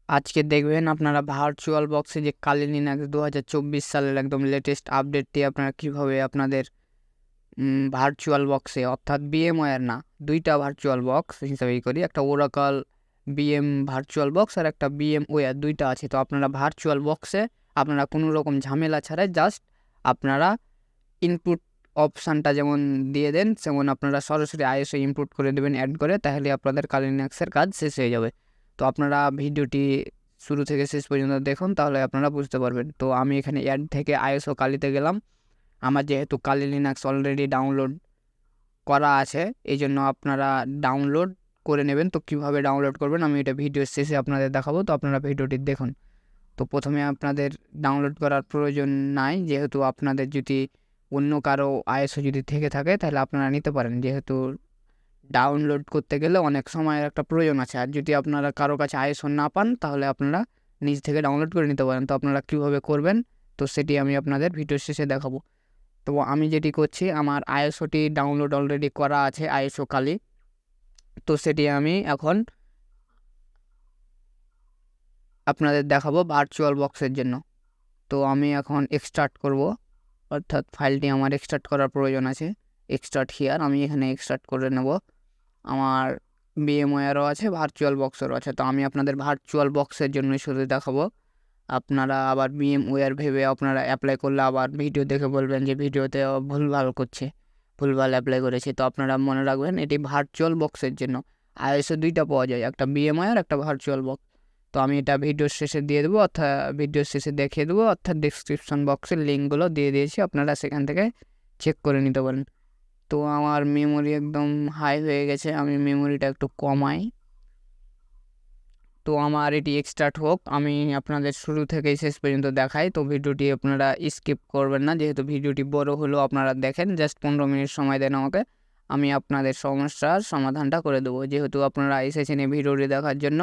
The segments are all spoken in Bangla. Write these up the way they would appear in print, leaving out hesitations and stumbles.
আজকে দেখবেন আপনারা ভার্চুয়াল বক্সে যে কালি লিনাক্স 2024 সালের একদম লেটেস্ট আপডেটটি আপনারা কিভাবে আপনাদের ভার্চুয়াল বক্সে অর্থাৎ বিএমওয়্যার না, দুইটা ভার্চুয়াল বক্স হিসাবেই করি, একটা ওরাকল বিএম ভার্চুয়াল বক্স আর একটা বিএম ওয়্যার, দুইটা আছে। তো আপনারা ভার্চুয়াল বক্সে আপনারা কোনো রকম ঝামেলা ছাড়াই জাস্ট আপনারা ইনপুট অপশানটা যেমন দিয়ে দেন, যেমন আপনারা সরাসরি আইএসও ইনপুট করে দেবেন অ্যাড করে, তাহলে আপনাদের কালি লিনাক্সের কাজ শেষ হয়ে যাবে। তো আপনারা ভিডিওটি শুরু থেকে শেষ পর্যন্ত দেখুন, তাহলে আপনারা বুঝতে পারবেন। তো আমি এখানে অ্যাড থেকে আইএসও কালিতে গেলাম। আমার যেহেতু কালি লিনাক্স অলরেডি ডাউনলোড করা আছে, এই জন্য আপনারা ডাউনলোড করে নেবেন। তো কীভাবে ডাউনলোড করবেন আমি এটা ভিডিওর শেষে আপনাদের দেখাবো, তো আপনারা ভিডিওটি দেখুন। তো প্রথমে আপনাদের ডাউনলোড করার প্রয়োজন নাই, যেহেতু আপনাদের যদি অন্য কারো আইএসও যদি থেকে থাকে তাহলে আপনারা নিতে পারেন, যেহেতু ডাউনলোড করতে গেলে অনেক সময়ের একটা প্রয়োজন আছে। আর যদি আপনারা কারো কাছে আইএসও না পান তাহলে আপনারা নিজ থেকে ডাউনলোড করে নিতে পারেন। তো আপনারা কীভাবে করবেন তো সেটি আমি আপনাদের ভিডিওর শেষে দেখাবো। তো আমি যেটি করছি, আমার আইএসওটি ডাউনলোড অলরেডি করা আছে, আইএসও কালি। তো সেটি আমি এখন আপনাদের দেখাবো ভার্চুয়াল বক্সের জন্য। তো আমি এখন এক্সট্রাক্ট করব, অর্থাৎ ফাইলটি আমার এক্সট্রাক্ট করার প্রয়োজন আছে। এক্সট্রাক্ট হিয়ার, আমি এখানে এক্সট্রাক্ট করে নেব। আমার বিএমওয়্যারও আছে, ভার্চুয়াল বক্সেরও আছে। তো আমি আপনাদের ভার্চুয়াল বক্সের জন্যই শুধু দেখাবো। আপনারা আবার বিএমওয়্যার ভেবে আপনারা অ্যাপ্লাই করলে আবার ভিডিও দেখে বলবেন যে ভিডিওতে ভুলভাল করছে, ভুলভাল অ্যাপ্লাই করেছে। তো আপনারা মনে রাখবেন এটি ভার্চুয়াল বক্সের জন্য। আইএসও দুইটা পাওয়া যায়, একটা বিএমওয়্যার একটা ভার্চুয়াল বক্স। তো আমি এটা ভিডিওর শেষে দিয়ে দেবো, অর্থাৎ ভিডিওর শেষে দেখিয়ে দেবো, অর্থাৎ ডিসক্রিপশন বক্সের লিঙ্কগুলো দিয়ে দিয়েছি, আপনারা সেখান থেকে চেক করে নিতে পারেন। তো আমার মেমোরি একদম হাই হয়ে গেছে, আমি মেমোরিটা একটু কমাই। তো আমার এটি এক্সট্রাক্ট হোক, আমি আপনাদের শুরু থেকেই শেষ পর্যন্ত দেখাই। তো ভিডিওটি আপনারা স্কিপ করবেন না, যেহেতু ভিডিওটি বড় হলেও আপনারা দেখেন। জাস্ট 15 মিনিট সময় দেন আমাকে, আমি আপনাদের সমস্যার সমাধানটা করে দেবো। যেহেতু আপনারা এসেছেন এই ভিডিওটি দেখার জন্য,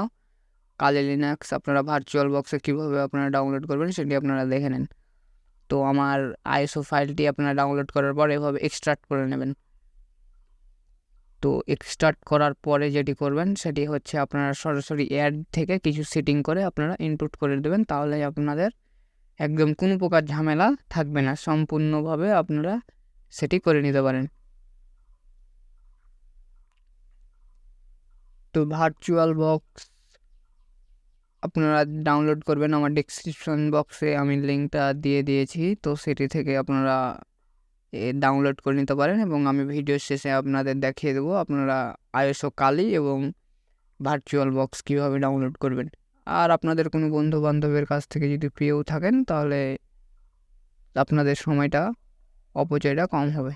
কালি লিনাক্স আপনারা ভার্চুয়াল বক্সে কীভাবে আপনারা ডাউনলোড করবেন সেটি আপনারা দেখে নেন। তো আমার আইএসও ফাইলটি আপনারা ডাউনলোড করার পর এভাবে এক্সট্রাক্ট করে নেবেন। তো এক্সট্রাক্ট করার পরে যেটি করবেন সেটি হচ্ছে আপনারা সরাসরি অ্যাড থেকে কিছু সেটিং করে আপনারা ইনপুট করে দেবেন, তাহলে আপনাদের একদম কোনো প্রকার ঝামেলা থাকবে না, সম্পূর্ণভাবে আপনারা সেটি করে নিতে পারেন। তো ভার্চুয়াল বক্স আপনারা ডাউনলোড করবেন, আমার ডেসক্রিপশন বক্সে আমি লিঙ্কটা দিয়ে দিয়েছি। তো সেটি থেকে আপনারা ডাউনলোড করে নিতে পারেন, এবং আমি ভিডিওর শেষে আপনাদের দেখিয়ে দেবো আপনারা আইএসও কালি এবং ভার্চুয়াল বক্স কীভাবে ডাউনলোড করবেন। আর আপনাদের কোনো বন্ধু বান্ধবের কাছ থেকে যদি পেয়েও থাকেন তাহলে আপনাদের সময়টা অপচয়টা কম হবে।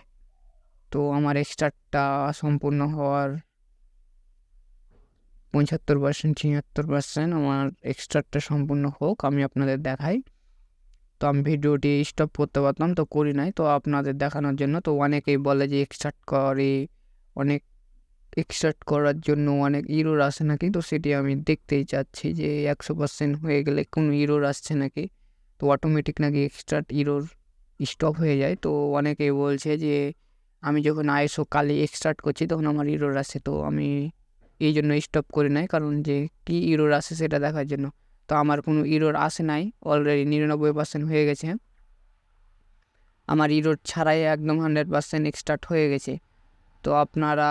তো আমার এক্সট্রাক্টটা সম্পূর্ণ হওয়ার 75% 76% আমার এক্সট্রাক্টটা সম্পূর্ণ হোক, আমি আপনাদের দেখাই। তো আমি ভিডিওটি স্টপ করতে পারতাম, তো করি নাই, তো আপনাদের দেখানোর জন্য। তো অনেকেই বলে যে এক্সট্রাক্ট করে, অনেক এক্সট্রাক্ট করার জন্য অনেক ইরোর আসে নাকি। তো সেটি আমি দেখতেই চাচ্ছি যে 100% হয়ে গেলে কোনো ইরোর আসছে নাকি। তো অটোমেটিক নাকি এক্সট্রাক্ট ইরোর স্টপ হয়ে যায়। তো অনেকেই বলছে যে আমি যখন আইএসও কালি এক্সট্রাক্ট করছি তখন আমার ইরোর আসে। তো আমি এই জন্য স্টপ করি নাই, কারণ যে কী ইরোর আসে সেটা দেখার জন্য। তো আমার কোনো ইরোর আসে নাই, অলরেডি 99% হয়ে গেছে। আমার ইরোর ছাড়াই একদম 100% এক্সট্রাক্ট হয়ে গেছে। তো আপনারা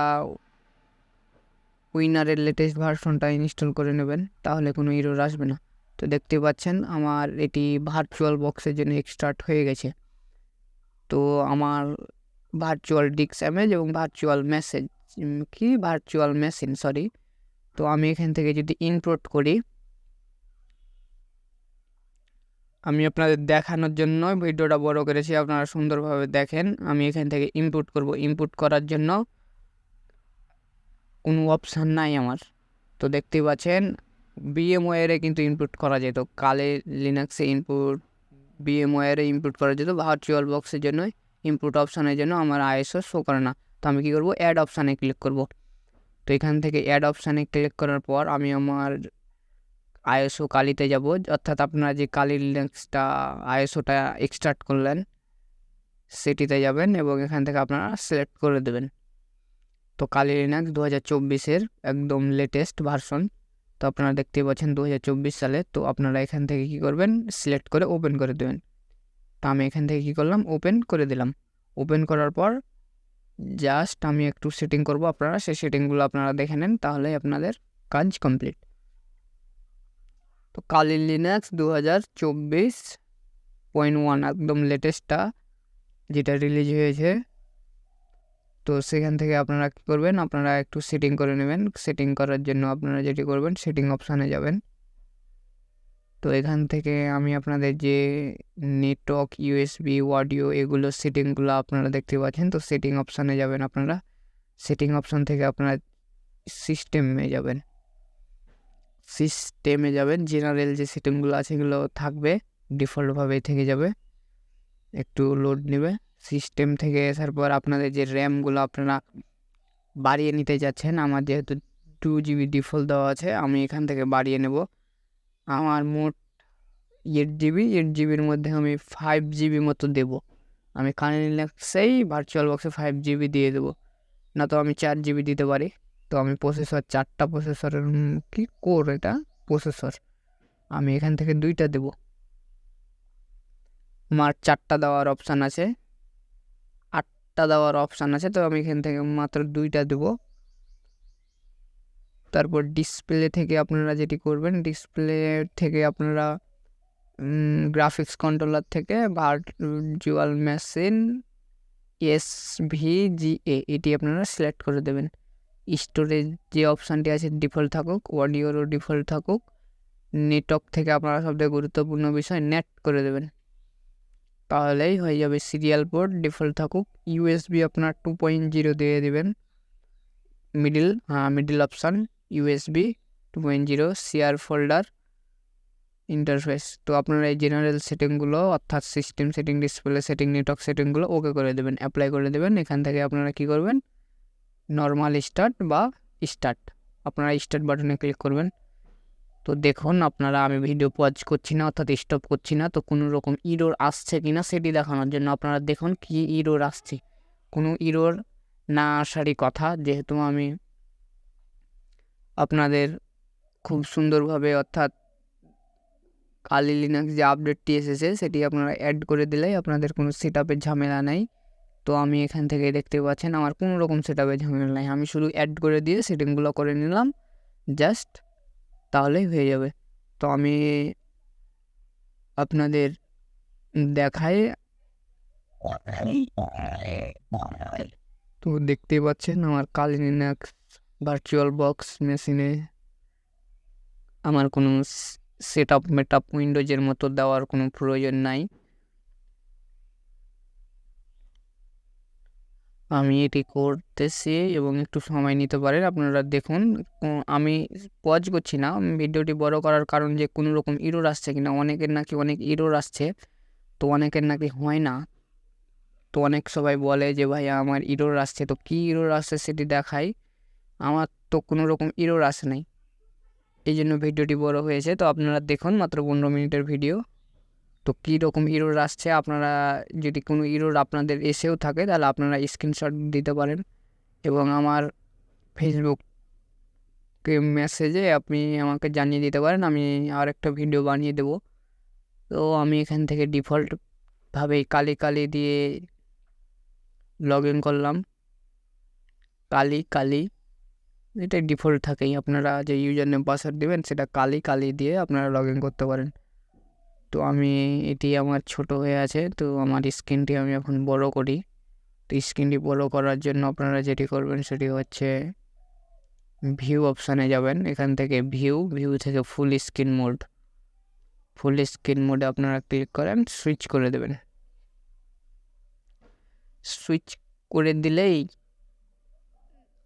উইনারের লেটেস্ট ভার্সনটা ইনস্টল করে নেবেন, তাহলে কোনো ইরোর আসবে না। তো দেখতে পাচ্ছেন আমার এটি ভার্চুয়াল বক্সের জন্য এক্সট্রাক্ট হয়ে গেছে। তো আমার ভার্চুয়াল ডিস্ক ইমেজ এবং ভার্চুয়াল মেশিন সরি। তো আমি এখান থেকে যদি ইনপুট করি, আমি আপনাদের দেখানোর জন্য ভিডিওটা বড় করেছি, আপনারা সুন্দরভাবে দেখেন। আমি এখান থেকে ইনপুট করব, ইনপুট করার জন্য কোনো অপশান নাই আমার। তো দেখতে পাচ্ছেন বিএমওয়্যারে কিন্তু ইনপুট করা যেত, কালি লিনাক্সে বিএমওয়্যারে ইনপুট করা যেত, ভার্চুয়াল বক্সের জন্য ইনপুট অপশানের জন্য আমার আইএসও শো করে না। তো আমি কী করব, অ্যাড অপশানে ক্লিক করব। তো এখান থেকে অ্যাড অপশানে ক্লিক করার পর আমি আমার আইএসও কালিতে যাব, অর্থাৎ আপনারা যে কালি লিনাক্সটা আইএসওটা এক্সট্রাক্ট করলেন সেটিতে যাবেন, এবং এখান থেকে আপনারা সিলেক্ট করে দেবেন। তো কালি লিনাক্স 2024-এর একদম লেটেস্ট ভার্সন। তো তো আপনারা দেখতেই পাচ্ছেন 2024 সালে। তো আপনারা এখান থেকে কি করবেন, সিলেক্ট করে ওপেন করে দেবেন। তো আমি এখান থেকে কি করলাম, ওপেন করে দিলাম। ওপেন করার পর জাস্ট আমি একটু সেটিং করব, আপনারা সেই সেটিংগুলো আপনারা দেখে নেন, তাহলে আপনাদের কাজ কমপ্লিট। তো কালি লিনাক্স 2024.1 একদম লেটেস্টটা যেটা রিলিজ হয়েছে। তো সেখান থেকে আপনারা কী করবেন, আপনারা একটু সেটিং করে নেবেন। সেটিং করার জন্য আপনারা যেটি করবেন, সেটিং অপশানে যাবেন। তো এখান থেকে আমি আপনাদের যে নেটওয়ার্ক, ইউএসবি, অডিও, এগুলো সেটিংগুলো আপনারা দেখতে পাচ্ছেন। তো সেটিং অপশানে যাবেন আপনারা। সেটিং অপশান থেকে আপনারা সিস্টেমে যাবেন। জেনারেল যে সেটিংগুলো আছে এগুলো থাকবে, ডিফল্টভাবেই থেকে যাবে, একটু লোড নেবে। সিস্টেম থেকে আসার পর আপনাদের যে র্যামগুলো আপনারা বাড়িয়ে নিতে যাচ্ছেন, আমার যেহেতু 2 GB ডিফল্ট দেওয়া আছে, আমি এখান থেকে বাড়িয়ে নেব। আমার মোট 8 GB মধ্যে আমি 5 GB মতো দেব। আমি কালি লিনাক্সেই ভার্চুয়াল বক্সে 5 GB দিয়ে দেবো, না তো আমি 4 GB দিতে পারি। তো আমি প্রসেসর 4টা প্রসেসরের কি কোর, এটা প্রসেসর, আমি এখান থেকে 2টা দেব। আমার 4টা দেওয়ার অপশান আছে, 8টা দেওয়ার অপশান আছে, তো আমি এখান থেকে মাত্র 2টা দেব। তারপর ডিসপ্লে থেকে আপনারা যেটি করবেন, ডিসপ্লে থেকে আপনারা গ্রাফিক্স কন্ট্রোলার থেকে ভার্চুয়াল মেশিন SVGA এটি আপনারা সিলেক্ট করে দেবেন। স্টোরেজ যে অপশানটি আছে ডিফল্ট থাকুক, অডিওরও ডিফল্ট থাকুক। নেটওয়ার্ক থেকে আপনারা সবথেকে গুরুত্বপূর্ণ বিষয় নেট করে দেবেন, তাহলেই হয়ে যাবে। সিরিয়াল পোর্ট ডিফল্ট থাকুক। ইউএসবি আপনার 2.0 দিয়ে দেবেন। Middle option USB 2.0, share folder, interface. তো আপনারা এই জেনারেল সেটিংগুলো অর্থাৎ system setting, display setting, network সেটিংগুলো ওকে করে দেবেন, অ্যাপ্লাই করে দেবেন। এখান থেকে আপনারা কি করবেন, নর্মাল স্টার্ট বা স্টার্ট, আপনারা স্টার্ট বাটনে ক্লিক করবেন। তো দেখুন আপনারা, আমি ভিডিও পজ করছি না অর্থাৎ স্টপ করছি না। তো কোনো রকম ইরোর আসছে কি না সেটি দেখানোর জন্য আপনারা দেখুন কি ইরোর আসছে। কোনো ইরোর না আসারই কথা, যেহেতু আমি আপনাদের খুব সুন্দরভাবে, অর্থাৎ কালি লিনাক্স যে আপডেটটি এসেছে সেটি আপনারা অ্যাড করে দিলেই আপনাদের কোনো সেটআপের ঝামেলা নেই। তো আমি এখান থেকে দেখতে পাচ্ছেন আমার কোনো রকম সেটআপের ঝামেলা নেই, আমি শুধু অ্যাড করে দিয়ে সেটিংগুলো করে নিলাম জাস্ট, তাহলেই হয়ে যাবে। তো আমি আপনাদের দেখাই। তো দেখতে পাচ্ছেন আমার কালি লিনাক্স ভার্চুয়াল বক্স মেশিনে আমার কোনো সেটআপ মেটআপ উইন্ডোজের মতো দেওয়ার কোনো প্রয়োজন নাই। আমি এটি করতেছি এবং একটু সময় নিতে পারেন, আপনারা দেখুন। আমি পজ করছি না, ভিডিওটি বড় করার কারণ যে কোনো রকম ইরোর আসছে কিনা। অনেকের নাকি অনেক ইরোর আসছে, তো অনেকের নাকি হয় না। তো অনেক সবাই বলে যে ভাই আমার ইরোর আসছে, তো কী ইরোর আসছে সেটি দেখাই। আমার তো কোনো রকম ইরোর আসে নাই, এই জন্য ভিডিওটি বড় হয়েছে। তো আপনারা দেখুন, মাত্র 15 মিনিটের ভিডিও। তো কী রকম ইরোর আসছে, আপনারা যদি কোনো ইরোর আপনাদের এসেও থাকে তাহলে আপনারা স্ক্রিনশট দিতে পারেন এবং আমার ফেসবুকে মেসেজে আপনি আমাকে জানিয়ে দিতে পারেন, আমি আর একটা ভিডিও বানিয়ে দেব। তো আমি এখান থেকে ডিফল্টভাবে কালি দিয়ে লগ ইন করলাম। কালি এটা ডিফল্ট থাকেই, আপনারা যে ইউজার নেম পাসওয়ার্ড দেবেন সেটা কালি দিয়ে আপনারা লগ ইন করতে পারেন। তো আমি এটি আমার ছোট হয়ে আছে, তো আমার স্ক্রিনটি আমি এখন বড় করি। তো স্ক্রিনটি বড় করার জন্য আপনারা যেটি করবেন সেটি হচ্ছে ভিউ অপশানে যাবেন। এখান থেকে ভিউ থেকে ফুল স্ক্রিন মোডে আপনারা ক্লিক করেন, সুইচ করে দেবেন। সুইচ করে দিলেই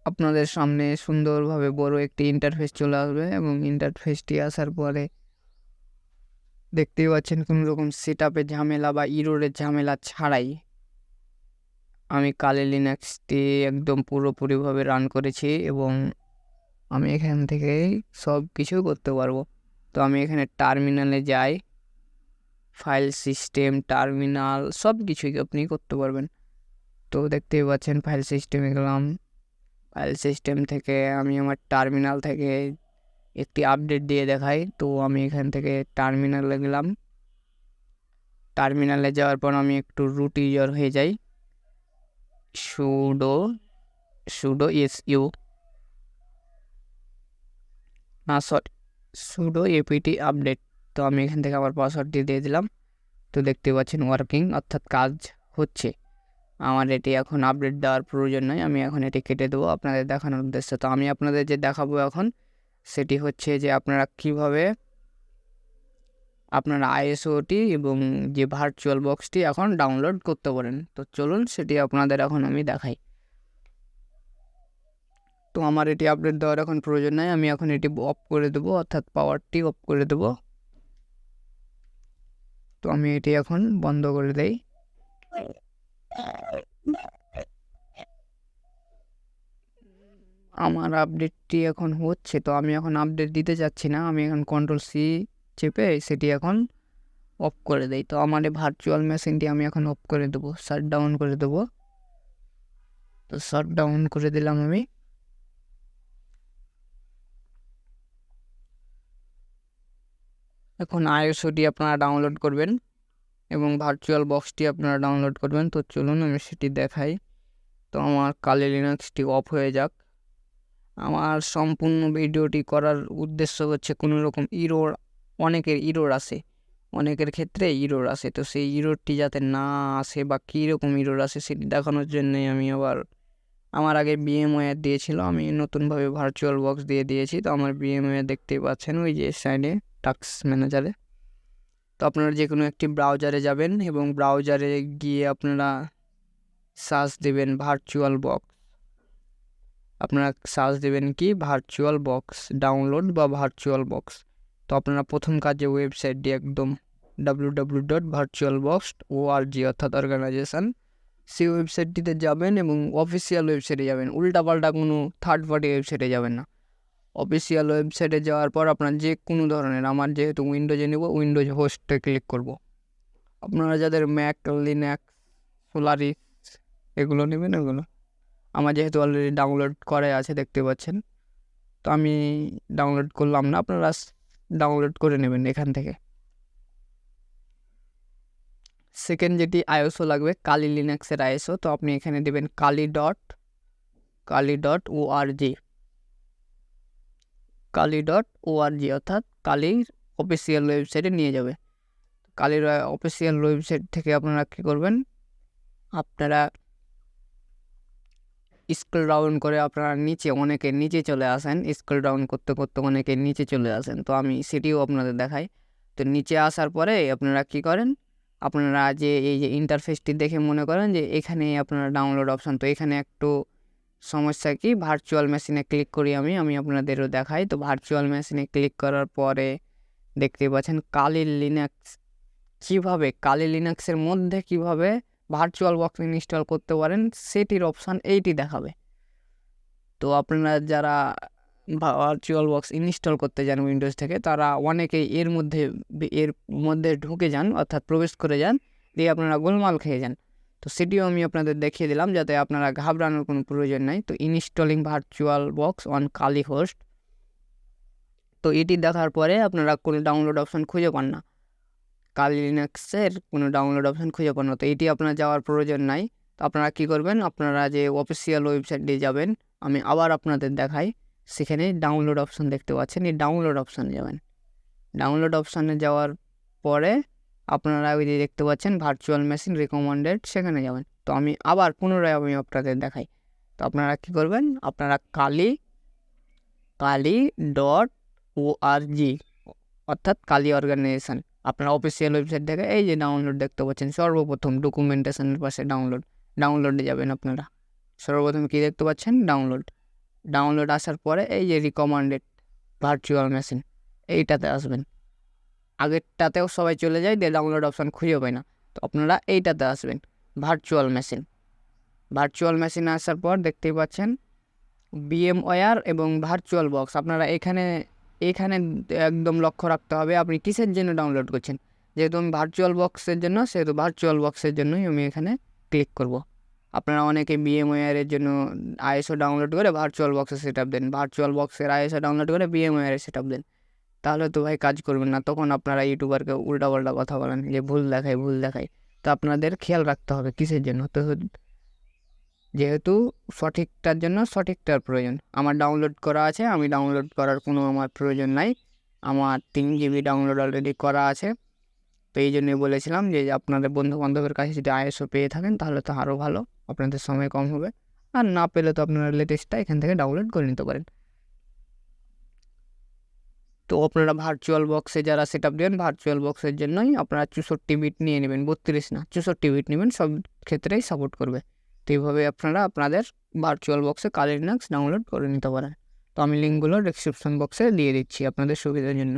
আপনাদের সামনে সুন্দরভাবে বড় একটি ইন্টারফেস চলে আসবে এবং ইন্টারফেসটি আসার পরে দেখতেই পাচ্ছেন কোনো রকম সেটআপের ঝামেলা বা ইরোরের ঝামেলা ছাড়াই আমি কালি লিনাক্সটি একদম পুরোপুরিভাবে রান করেছি এবং আমি এখান থেকে সব কিছু করতে পারবো। তো আমি এখানে টার্মিনালে যাই, ফাইল সিস্টেম, টার্মিনাল, সব কিছুই আপনি করতে পারবেন। তো দেখতেই পাচ্ছেন ফাইল সিস্টেমে গেলাম। ফাইল সিস্টেম থেকে আমি আমার টার্মিনাল থেকে একটি আপডেট দিয়ে দেখাই। তো আমি এখান থেকে টার্মিনালে গেলাম, টার্মিনালে যাওয়ার পর আমি একটু রুট ইউজার হয়ে যাই, সুডো su না সরি সুডো এপিটি আপডেট। তো আমি এখান থেকে আমার পাসওয়ার্ডটি দিয়ে দিলাম। তো দেখতে পাচ্ছেন ওয়ার্কিং, অর্থাৎ কাজ হচ্ছে। আমার এটি এখন আপডেট দেওয়ার প্রয়োজন নয়, আমি এখন এটি কেটে দেবো আপনাদের দেখানোর উদ্দেশ্যে। তো আমি আপনাদের যে দেখাবো এখন সেটি হচ্ছে যে আপনারা কিভাবে আপনারা আইএসওটি এবং যে ভার্চুয়াল বক্সটি এখন ডাউনলোড করতে পারেন। তো চলুন সেটি আপনাদের এখন আমি দেখাই। তো আমার এটি আপডেট দেওয়ার এখন প্রয়োজন নাই, আমি এখন এটি অফ করে দেবো, অর্থাৎ পাওয়ারটি অফ করে দেবো। তো আমি এটি এখন বন্ধ করে দেই। আমার আপডেটটি এখন হচ্ছে, তো আমি এখন আপডেট দিতে চাচ্ছি না, আমি এখন কন্ট্রোল-C চেপে সেটি এখন অফ করে দেই। তো আমার এই ভার্চুয়াল মেশিনটি আমি এখন অফ করে দেবো, শাট ডাউন করে দেবো। তো শাট ডাউন করে দিলাম আমি। এখন আইএসওটি আপনারা ডাউনলোড করবেন এবং ভার্চুয়াল বক্সটি আপনারা ডাউনলোড করবেন। তো চলুন আমি সেটি দেখাই। তো আমার কালি লিনাক্সটি অফ হয়ে যাক। আমার সম্পূর্ণ ভিডিওটি করার উদ্দেশ্য হচ্ছে কোনো রকম ইরোর, অনেকের ইরোর আসে, অনেকের ক্ষেত্রে ইরোর আসে, তো সেই ইরোরটি যাতে না আসে বা কীরকম ইরোর আসে সেটি দেখানোর জন্যই আমি আবার, আমার আগে VMware দিয়েছিল, আমি নতুনভাবে ভার্চুয়াল বক্স দিয়ে দিয়েছি। তো আমার VMware দেখতেই পাচ্ছেন ওই যে সাইডে টাস্ক ম্যানেজারে। তো আপনারা যে কোনো একটি ব্রাউজারে যাবেন এবং ব্রাউজারে গিয়ে আপনারা সার্চ দেবেন ভার্চুয়াল বক্স, আপনারা সার্চ দেবেন কি ভার্চুয়াল বক্স ডাউনলোড বা ভার্চুয়াল বক্স। তো আপনারা প্রথম কাজে ওয়েবসাইটটি একদম www.virtualbox.org অর্থাৎ অর্গানাইজেশন, সেই ওয়েবসাইটটিতে যাবেন এবং অফিসিয়াল ওয়েবসাইটে যাবেন, উল্টাপাল্টা কোনো থার্ড পার্টি ওয়েবসাইটে যাবেন না। অফিসিয়াল ওয়েবসাইটে যাওয়ার পর আপনার যে কোনো ধরনের, আমার যেহেতু উইন্ডোজে নেব উইন্ডোজ হোস্টে ক্লিক করব। আপনারা যাদের ম্যাক, লিনাক্স, সোলারিস এগুলো নেবেন, এগুলো আমার যেহেতু অলরেডি ডাউনলোড করা আছে দেখতে পাচ্ছেন, তো আমি ডাউনলোড করলাম না, আপনারা ডাউনলোড করে নেবেন এখান থেকে। সেকেন্ড যেটি আইএসও লাগবে, কালি লিনাক্সের আইএসও। তো আপনি এখানে দেবেন kali.org, kali.org অর্থাৎ কালির অফিসিয়াল ওয়েবসাইটে নিয়ে যাবে। কালির অফিসিয়াল ওয়েবসাইট থেকে আপনারা কী করবেন, আপনারা স্ক্রল ডাউন করে আপনারা নিচে, অনেকে নিচে চলে আসেন, স্ক্রল ডাউন করতে করতে অনেকে নিচে চলে আসেন, তো আমি সেটিও আপনাদের দেখাই। তো নিচে আসার পরে আপনারা কি করেন, আপনারা যে এই যে ইন্টারফেসটি দেখে মনে করেন যে এখানে আপনারা ডাউনলোড অপশান, তো এখানে একটু সমস্যা কি, ভার্চুয়াল মেশিনে ক্লিক করি আমি আপনাদেরও দেখাই। তো ভার্চুয়াল মেশিনে ক্লিক করার পরে দেখতে পাচ্ছেন কালি লিনাক্স, কীভাবে কালি লিনাক্সের মধ্যে কীভাবে ভার্চুয়াল বক্স ইনস্টল করতে পারেন সেটির অপশান এইটি দেখাবে। তো আপনারা যারা ভার্চুয়াল বক্স ইনস্টল করতে যান উইন্ডোজ থেকে, তারা অনেকেই এর মধ্যে ঢুকে যান, অর্থাৎ প্রবেশ করে যান, দিয়ে আপনারা গোলমাল খেয়ে যান। তো সেটিও আমি আপনাদের দেখিয়ে দিলাম যাতে আপনারা ঘাবড়ানোর কোনো প্রয়োজন নাই। তো installing virtual box on Kali host, তো এটি দেখার পরে আপনারা কোনো ডাউনলোড অপশান খুঁজে পান না, কালি লিনাক্সের কোনো ডাউনলোড অপশান খুঁজে পান না, তো এটি আপনার যাওয়ার প্রয়োজন নাই। তো আপনারা কী করবেন, আপনারা যে অফিসিয়াল ওয়েবসাইটে যাবেন, আমি আবার আপনাদের দেখাই, সেখানে ডাউনলোড অপশান দেখতে পাচ্ছেন, এই ডাউনলোড অপশানে যাবেন। ডাউনলোড অপশানে যাওয়ার পরে আপনারা ওই যে দেখতে পাচ্ছেন ভার্চুয়াল মেশিন রিকমেন্ডেড, সেখানে যাবেন। তো আমি আবার পুনরায় আমি আপনাদের দেখাই। তো আপনারা কী করবেন, আপনারা kali.org অর্থাৎ কালি অর্গানাইজেশন, আপনার অফিসিয়াল ওয়েবসাইট থেকে এই যে ডাউনলোড দেখতে পাচ্ছেন, সর্বপ্রথম ডকুমেন্টেশনের পাশে ডাউনলোডে যাবেন। আপনারা সর্বপ্রথম কী দেখতে পাচ্ছেন, ডাউনলোড আসার পরে এই যে রিকমেন্ডেড ভার্চুয়াল মেশিন, এইটাতে আসবেন। আগেরটাতেও সবাই চলে যায়, দিয়ে ডাউনলোড অপশান খুঁজে পায় না, তো আপনারা এইটাতে আসবেন, ভার্চুয়াল মেশিনে আসার পর দেখতেই পাচ্ছেন VMware এবং ভার্চুয়াল বক্স। আপনারা এখানে একদম লক্ষ্য রাখতে হবে আপনি কিসের জন্য ডাউনলোড করছেন। যেহেতু আমি ভার্চুয়াল বক্সের জন্য, সেহেতু ভার্চুয়াল বক্সের জন্যই আমি এখানে ক্লিক করব। আপনারা অনেকে VMware-এর জন্য ISO ডাউনলোড করে ভার্চুয়াল বক্সে সেট আপ দেন, ভার্চুয়াল বক্সের ISO ডাউনলোড করে VMware-এ সেট আপ দেন। তাহলে তো ভাই কাজ করবেন না, তখন আপনারা ইউটিউবারকে উল্টাপাল্টা কথা বলেন যে ভুল দেখায়। তো আপনাদের খেয়াল রাখতে হবে কিসের জন্য, তো যেহেতু সঠিকটার জন্য সঠিকটার প্রয়োজন। আমার ডাউনলোড করা আছে, আমি ডাউনলোড করার কোনো আমার প্রয়োজন নাই, আমার 3 GB ডাউনলোড অলরেডি করা আছে। তো এই জন্যই বলেছিলাম যে আপনাদের বন্ধুবান্ধবের কাছে যদি ISO পেয়ে থাকেন তাহলে তো আরও ভালো, আপনাদের সময় কম হবে। আর না পেলে তো আপনারা লেটেস্টটা এখান থেকে ডাউনলোড করে নিতে পারেন। তো আপনারা ভার্চুয়াল বক্সে যারা সেট আপ দেবেন, ভার্চুয়াল বক্সের জন্যই আপনারা 64 বিট নিয়ে নেবেন, 32 না 64 বিট নেবেন, সব ক্ষেত্রেই সাপোর্ট করবে। তো এইভাবে আপনারা আপনাদের ভার্চুয়াল বক্সে কালি লিনাক্স ডাউনলোড করে নিতে পারেন। তো আমি লিঙ্কগুলো ডেসক্রিপশন বক্সে দিয়ে দিচ্ছি আপনাদের সুবিধার জন্য।